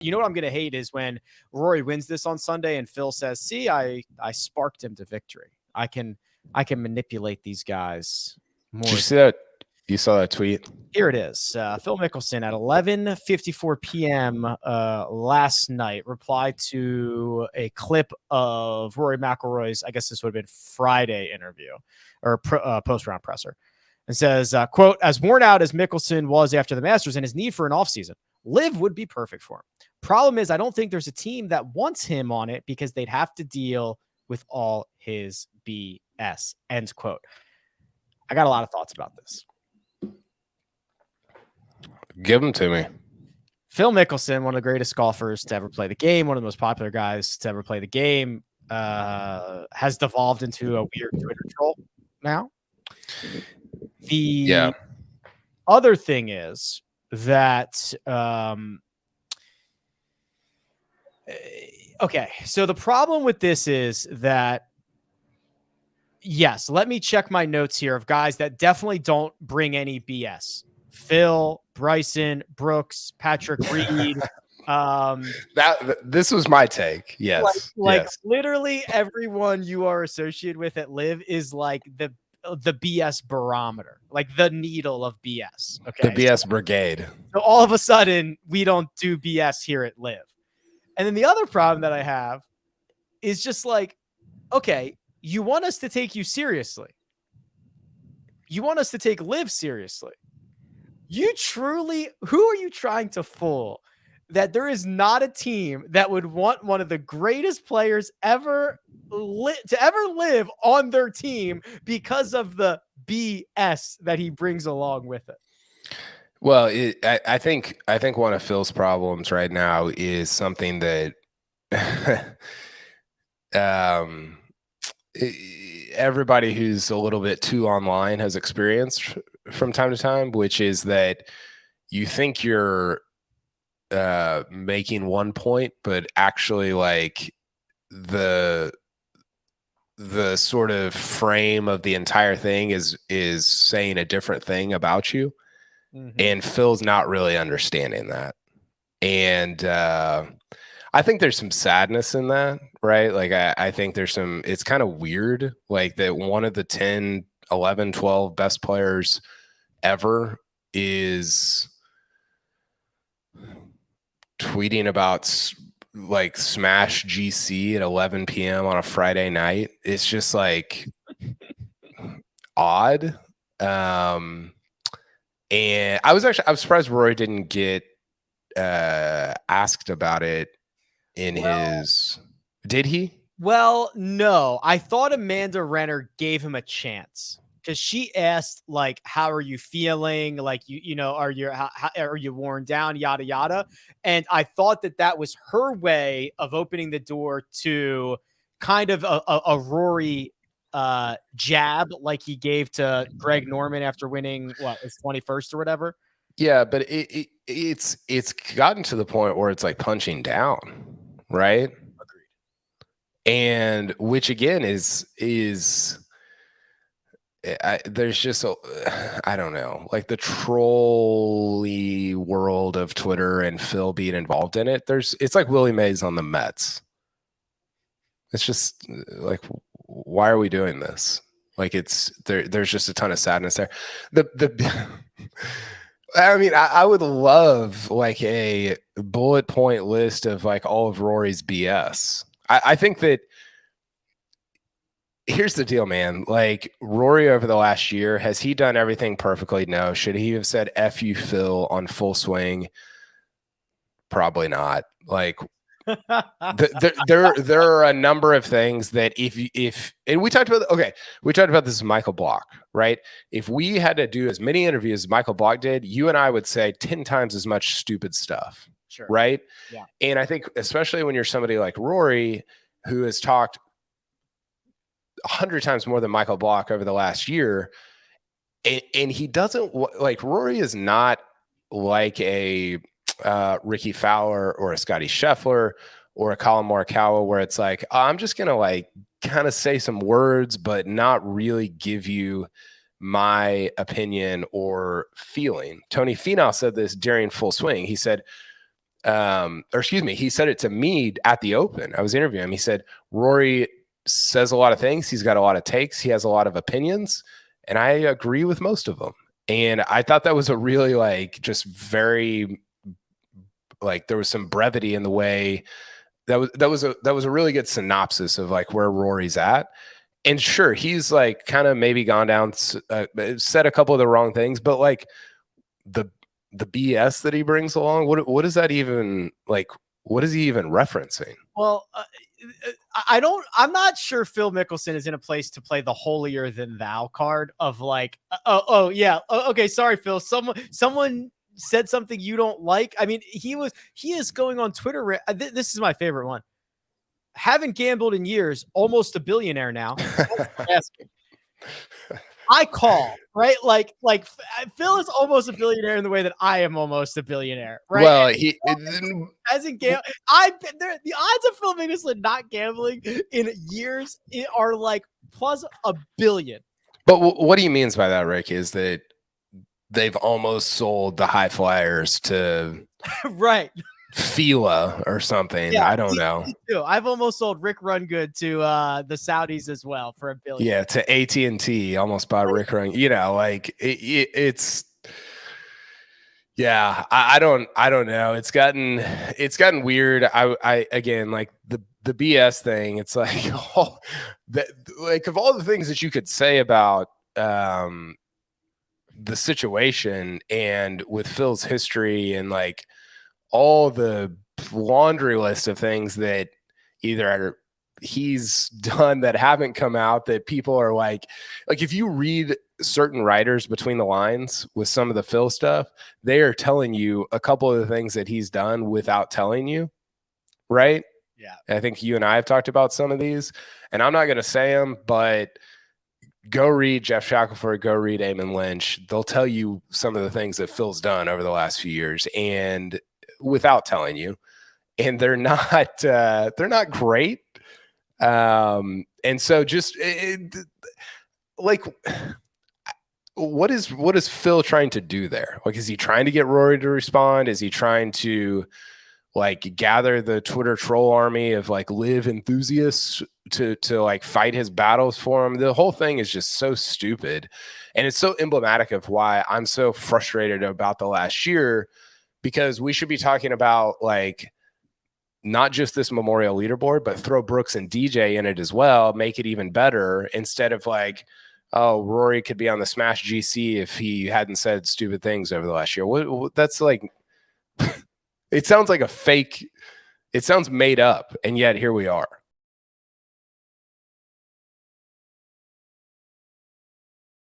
You know what I'm going to hate is when Rory wins this on Sunday and Phil says, see, I sparked him to victory. I can manipulate these guys more. Did you see that? You saw that tweet? Here it is. Phil Mickelson at 11:54 p.m. Last night replied to a clip of Rory McIlroy's, I guess this would have been Friday interview or post-round presser, and says, quote, as worn out as Mickelson was after the Masters and his need for an offseason, Live would be perfect for him. Problem is, I don't think there's a team that wants him on it because they'd have to deal with all his BS, end quote. I got a lot of thoughts about this. Give them to me. Phil Mickelson, one of the greatest golfers to ever play the game, one of the most popular guys to ever play the game, has devolved into a weird Twitter troll now. The other thing is that, okay, so the problem with this is that, yes, let me check my notes here of guys that definitely don't bring any BS. Phil, Bryson, Brooks, Patrick Reed. This was my take. Yes. Like yes. Literally everyone you are associated with at Live is like the BS barometer, like the needle of BS. Okay. The BS brigade. So all of a sudden we don't do BS here at Live. And then the other problem that I have is just like, okay, you want us to take you seriously. You want us to take Live seriously. You truly, who are you trying to fool that there is not a team that would want one of the greatest players ever to ever live on their team because of the BS that he brings along with it? Well, I think one of Phil's problems right now is something that everybody who's a little bit too online has experienced from time to time, which is that you think you're making one point, but actually like the sort of frame of the entire thing is saying a different thing about you. Mm-hmm. And Phil's not really understanding that. And I think there's some sadness in that, right? Like I think there's some, it's kind of weird, like that one of the 10, 11, 12 best players ever is tweeting about like smash GC at 11 p.m. on a Friday night. It's just like odd. And I was surprised Rory didn't get asked about it in his. Did he? Well, no. I thought Amanda Renner gave him a chance because she asked, like, how are you feeling? Like, you know, are you worn down? Yada yada. And I thought that was her way of opening the door to kind of a Rory jab like he gave to Greg Norman after winning his 21st or whatever. Yeah, but it's gotten to the point where it's like punching down, right? Agreed. And which again is there's just I don't know, like the trolly world of Twitter and Phil being involved in it. It's like Willie Mays on the Mets. It's just like, why are we doing this? Like there's just a ton of sadness there. I mean, I would love like a bullet point list of like all of Rory's BS. I think that here's the deal, man. Like Rory over the last year, has he done everything perfectly? No. Should he have said F you, Phil, on Full Swing? Probably not. Like there are a number of things that if and we talked about this with Michael Block, right? If we had to do as many interviews as Michael Block did, you and I would say 10 times as much stupid stuff. Sure. Right? Yeah. And I think especially when you're somebody like Rory who has talked 100 times more than Michael Block over the last year, and he doesn't like Rory is not like a Ricky Fowler or a Scotty Scheffler or a Colin Morikawa where it's like, I'm just going to like kind of say some words, but not really give you my opinion or feeling. Tony Finau said this during Full Swing. He said, or excuse me, he said it to me at the Open. I was interviewing him. He said, Rory says a lot of things. He's got a lot of takes. He has a lot of opinions, and I agree with most of them. And I thought that was a really like, just very, like, there was some brevity in the way that was a really good synopsis of like where Rory's at. And sure, he's like kind of maybe gone down, said a couple of the wrong things, but like the BS that he brings along, what is that even like? What is he even referencing? Well, I'm not sure Phil Mickelson is in a place to play the holier than thou card of like, okay, sorry, Phil. Someone said something you don't like. I mean, he is going on Twitter. This is my favorite one. Haven't gambled in years, almost a billionaire now. I call, right? Like Phil is almost a billionaire in the way that I am almost a billionaire, right? Well, he hasn't gambled. The odds of Phil Mickelson not gambling in years are like plus a billion. But what he means by that, Rick, is that they've almost sold the high flyers to right. Fila or something. Yeah, I don't know. I've almost sold Rick Rungood to the Saudis as well for $1 billion. Yeah, to AT&T, almost bought Rick Run. You know, like it's. Yeah, I don't know. It's gotten weird. I again, like the BS thing. It's like like of all the things that you could say about the situation and with Phil's history and like all the laundry list of things that either he's done that haven't come out that people are like if you read certain writers between the lines with some of the Phil stuff, they are telling you a couple of the things that he's done without telling you. Right. Yeah. And I think you and I have talked about some of these, and I'm not going to say them, but go read Jeff Shackelford, go read Eamon Lynch. They'll tell you some of the things that Phil's done over the last few years and without telling you, and they're not great. And so just like, what is Phil trying to do there? Like, is he trying to get Rory to respond? Is he trying to like gather the Twitter troll army of like live enthusiasts to like fight his battles for him? The whole thing is just so stupid. And it's so emblematic of why I'm so frustrated about the last year, because we should be talking about like not just this Memorial leaderboard, but throw Brooks and DJ in it as well, make it even better, instead of like, oh, Rory could be on the Smash GC if he hadn't said stupid things over the last year. What that's like, it sounds like a fake, it sounds made up, and yet here we are.